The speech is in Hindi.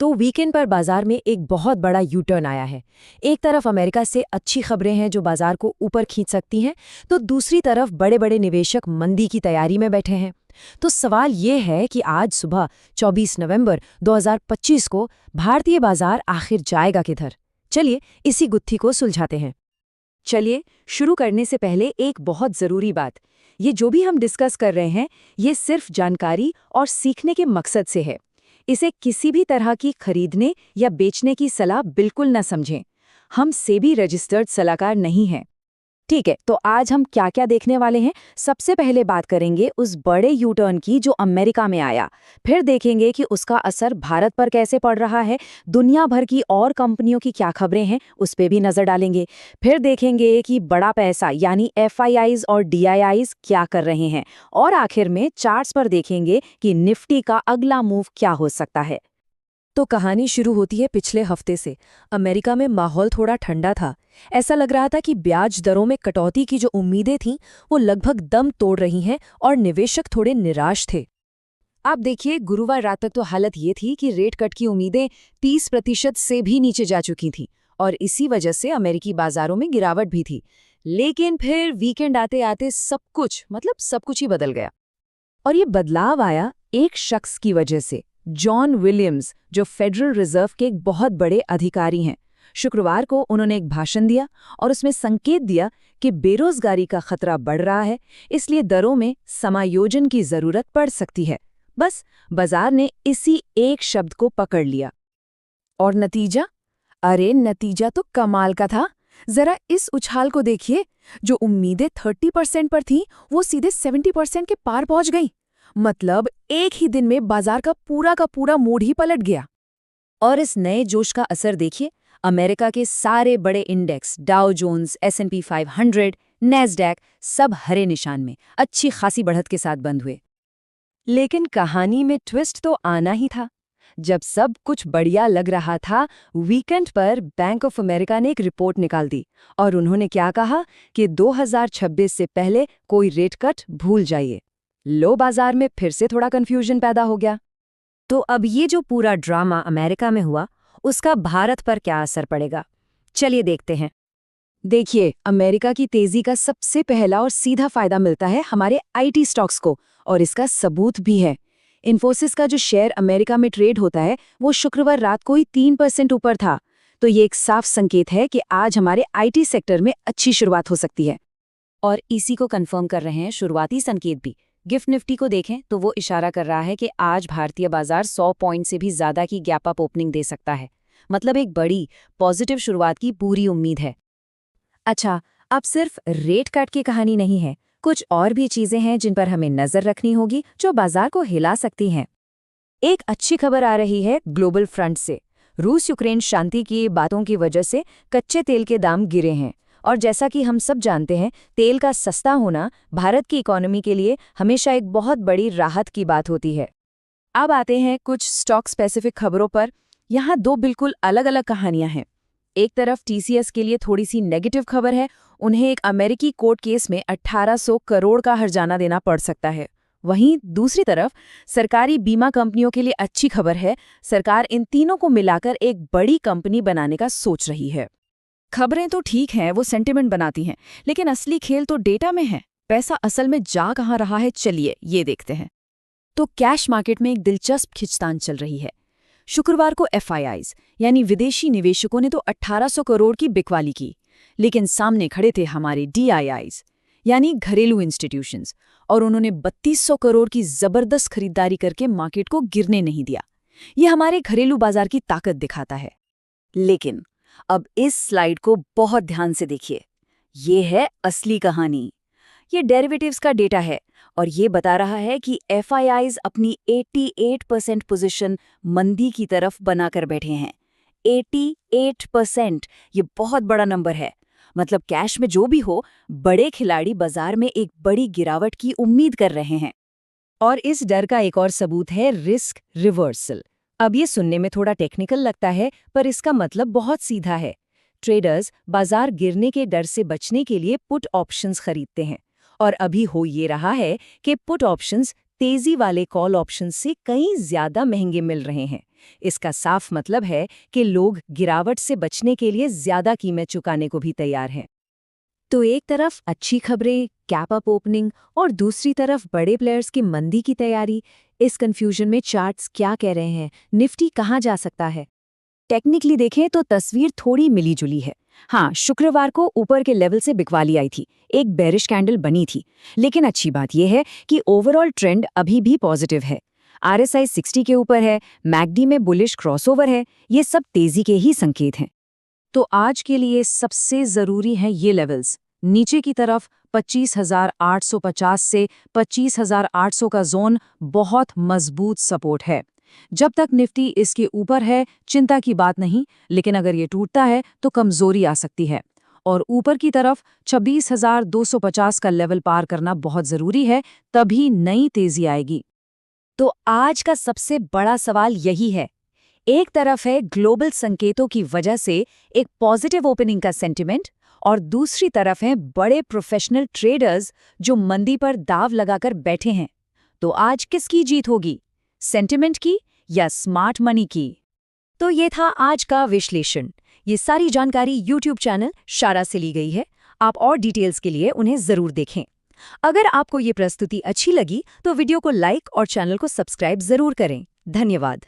तो वीकेंड पर बाजार में एक बहुत बड़ा यू टर्न आया है। एक तरफ अमेरिका से अच्छी खबरें हैं जो बाजार को ऊपर खींच सकती हैं, तो दूसरी तरफ बड़े बड़े निवेशक मंदी की तैयारी में बैठे हैं। तो सवाल ये है कि आज सुबह 24 नवंबर 2025 को भारतीय बाजार आखिर जाएगा किधर? चलिए इसी गुत्थी को सुलझाते हैं। चलिए शुरू करने से पहले एक बहुत ज़रूरी बात, ये जो भी हम डिस्कस कर रहे हैं ये सिर्फ जानकारी और सीखने के मकसद से है। इसे किसी भी तरह की खरीदने या बेचने की सलाह बिल्कुल न समझें। हम सेबी रजिस्टर्ड सलाहकार नहीं हैं। ठीक है, तो आज हम क्या क्या देखने वाले हैं? सबसे पहले बात करेंगे उस बड़े यू टर्न की जो अमेरिका में आया। फिर देखेंगे कि उसका असर भारत पर कैसे पड़ रहा है। दुनिया भर की और कंपनियों की क्या खबरें हैं उस पे भी नजर डालेंगे। फिर देखेंगे कि बड़ा पैसा यानी एफआईआईज और डीआईआईज क्या कर रहे हैं। और आखिर में चार्ट्स पर देखेंगे कि निफ्टी का अगला मूव क्या हो सकता है। तो कहानी शुरू होती है पिछले हफ्ते से। अमेरिका में माहौल थोड़ा ठंडा था। ऐसा लग रहा था कि ब्याज दरों में कटौती की जो उम्मीदें थीं वो लगभग दम तोड़ रही हैं और निवेशक थोड़े निराश थे। आप देखिए, गुरुवार रात तक तो हालत ये थी कि रेट कट की उम्मीदें 30% से भी नीचे जा चुकी थीं और इसी वजह से अमेरिकी बाजारों में गिरावट भी थी। लेकिन फिर वीकेंड आते आते सब कुछ ही बदल गया। और ये बदलाव आया एक शख्स की वजह से, जॉन विलियम्स, जो फेडरल रिजर्व के एक बहुत बड़े अधिकारी हैं। शुक्रवार को उन्होंने एक भाषण दिया और उसमें संकेत दिया कि बेरोजगारी का खतरा बढ़ रहा है, इसलिए दरों में समायोजन की जरूरत पड़ सकती है। बस बाजार ने इसी एक शब्द को पकड़ लिया। और नतीजा? अरे नतीजा तो कमाल का था। जरा इस उछाल को देखिए। जो उम्मीदें 30% पर थीं, वो सीधे 70% के पार पहुंच गईं। मतलब एक ही दिन में बाजार का पूरा मूड ही पलट गया। और इस नए जोश का असर देखिए, अमेरिका के सारे बड़े index, Dow Jones, S&P 500, Nasdaq, सब हरे निशान में अच्छी खासी बढ़त के साथ बंद हुए। लेकिन कहानी में ट्विस्ट तो आना ही था। जब सब कुछ बढ़िया लग रहा था, वीकेंड पर बैंक ऑफ अमेरिका ने एक रिपोर्ट निकाल दी और उन्होंने क्या कहा कि 2026 से पहले कोई रेट कट भूल जाइए। लो, बाजार में फिर से थोड़ा कंफ्यूजन पैदा हो गया। तो अब ये जो पूरा ड्रामा अमेरिका में हुआ, उसका भारत पर क्या असर पड़ेगा? चलिए देखते हैं। देखिए, अमेरिका की तेजी का सबसे पहला और सीधा फायदा मिलता है हमारे आईटी स्टॉक्स को, और इसका सबूत भी है। इन्फोसिस का जो शेयर अमेरिका में ट्रेड होता है, वो शुक्रवार रात को ही 3% ऊपर था। तो ये एक साफ संकेत है कि आज हमारे आईटी सेक्टर में अच्छी शुरुआत हो सकती है। और इसी को कंफर्म कर रहे हैं शुरुआती संकेत भी। गिफ्ट निफ्टी को देखें तो वो इशारा कर रहा है कि आज भारतीय बाजार 100 पॉइंट से भी ज्यादा की गैप अप ओपनिंग दे सकता है। मतलब एक बड़ी पॉजिटिव शुरुआत की पूरी उम्मीद है। अच्छा, अब सिर्फ रेट कट की कहानी नहीं है, कुछ और भी चीजें हैं जिन पर हमें नजर रखनी होगी जो बाजार को हिला सकती हैं। एक अच्छी खबर आ रही है ग्लोबल फ्रंट से। रूस यूक्रेन शांति की बातों की वजह से कच्चे तेल के दाम गिरे हैं, और जैसा कि हम सब जानते हैं, तेल का सस्ता होना भारत की इकोनॉमी के लिए हमेशा एक बहुत बड़ी राहत की बात होती है। अब आते हैं कुछ स्टॉक स्पेसिफिक खबरों पर। यहाँ दो बिल्कुल अलग अलग कहानियां हैं। एक तरफ टीसीएस के लिए थोड़ी सी नेगेटिव खबर है। उन्हें एक अमेरिकी कोर्ट केस में 1800 करोड़ का हर्जाना देना पड़ सकता है। वहीं दूसरी तरफ सरकारी बीमा कंपनियों के लिए अच्छी खबर है। सरकार इन तीनों को मिलाकर एक बड़ी कंपनी बनाने का सोच रही है। खबरें तो ठीक हैं, वो सेंटिमेंट बनाती हैं, लेकिन असली खेल तो डेटा में है। पैसा असल में जा कहाँ रहा है, चलिए ये देखते हैं। तो कैश मार्केट में एक दिलचस्प खिंचतान चल रही है। शुक्रवार को एफआईआईज यानी विदेशी निवेशकों ने तो 1800 करोड़ की बिकवाली की, लेकिन सामने खड़े थे हमारे डीआईआईज यानी घरेलू इंस्टीट्यूशंस, और उन्होंने 3200 करोड़ की जबरदस्त खरीदारी करके मार्केट को गिरने नहीं दिया। ये हमारे घरेलू बाजार की ताकत दिखाता है। लेकिन अब इस स्लाइड को बहुत ध्यान से देखिए। ये है असली कहानी। ये डेरिवेटिव्स का डेटा है और ये बता रहा है कि एफआईआईज अपनी 88% पोजीशन मंदी की तरफ बनाकर बैठे हैं। 88%, ये बहुत बड़ा नंबर है। मतलब कैश में जो भी हो, बड़े खिलाड़ी बाजार में एक बड़ी गिरावट की उम्मीद कर रहे हैं। और इस डर का एक और सबूत है रिस्क रिवर्सल। अब ये सुनने में थोड़ा टेक्निकल लगता है, पर इसका मतलब बहुत सीधा है। ट्रेडर्स बाजार गिरने के डर से बचने के लिए पुट ऑप्शंस खरीदते हैं, और अभी हो ये रहा है कि पुट ऑप्शंस तेजी वाले कॉल ऑप्शंस से कहीं ज्यादा महंगे मिल रहे हैं। इसका साफ मतलब है कि लोग गिरावट से बचने के लिए ज्यादा कीमत चुकाने को भी तैयार हैं। तो एक तरफ अच्छी खबरें, कैप अप ओपनिंग और दूसरी तरफ बड़े प्लेयर्स की मंदी की तैयारी। इस कंफ्यूजन में चार्ट्स क्या कह रहे हैं, निफ्टी कहाँ जा सकता है? टेक्निकली देखें तो तस्वीर थोड़ी मिली-जुली है। हाँ, शुक्रवार को ऊपर के लेवल से बिकवाली आई थी, एक बेरिश कैंडल बनी थी। लेकिन अच्छी बात यह है कि ओवरऑल ट्रेंड अभी भी पॉजिटिव है। RSI 60 के ऊपर है, मैकडी में बुलिश क्रॉसओवर है, ये सब तेजी के ही संकेत हैं। तो आज के लिए सबसे जरूरी हैं ये लेवल्स। नीचे की तरफ 25,850 से 25,800 का जोन बहुत मजबूत सपोर्ट है। जब तक निफ्टी इसके ऊपर है, चिंता की बात नहीं, लेकिन अगर ये टूटता है तो कमजोरी आ सकती है। और ऊपर की तरफ 26,250 का लेवल पार करना बहुत जरूरी है, तभी नई तेजी आएगी। तो आज का सबसे बड़ा सवाल यही है। एक तरफ है ग्लोबल संकेतों की वजह से एक पॉजिटिव ओपनिंग का सेंटिमेंट, और दूसरी तरफ हैं बड़े प्रोफेशनल ट्रेडर्स जो मंदी पर दाव लगाकर बैठे हैं। तो आज किसकी जीत होगी, सेंटिमेंट की या स्मार्ट मनी की? तो ये था आज का विश्लेषण। ये सारी जानकारी YouTube चैनल शारा से ली गई है। आप और डिटेल्स के लिए उन्हें जरूर देखें। अगर आपको ये प्रस्तुति अच्छी लगी तो वीडियो को लाइक और चैनल को सब्सक्राइब जरूर करें। धन्यवाद।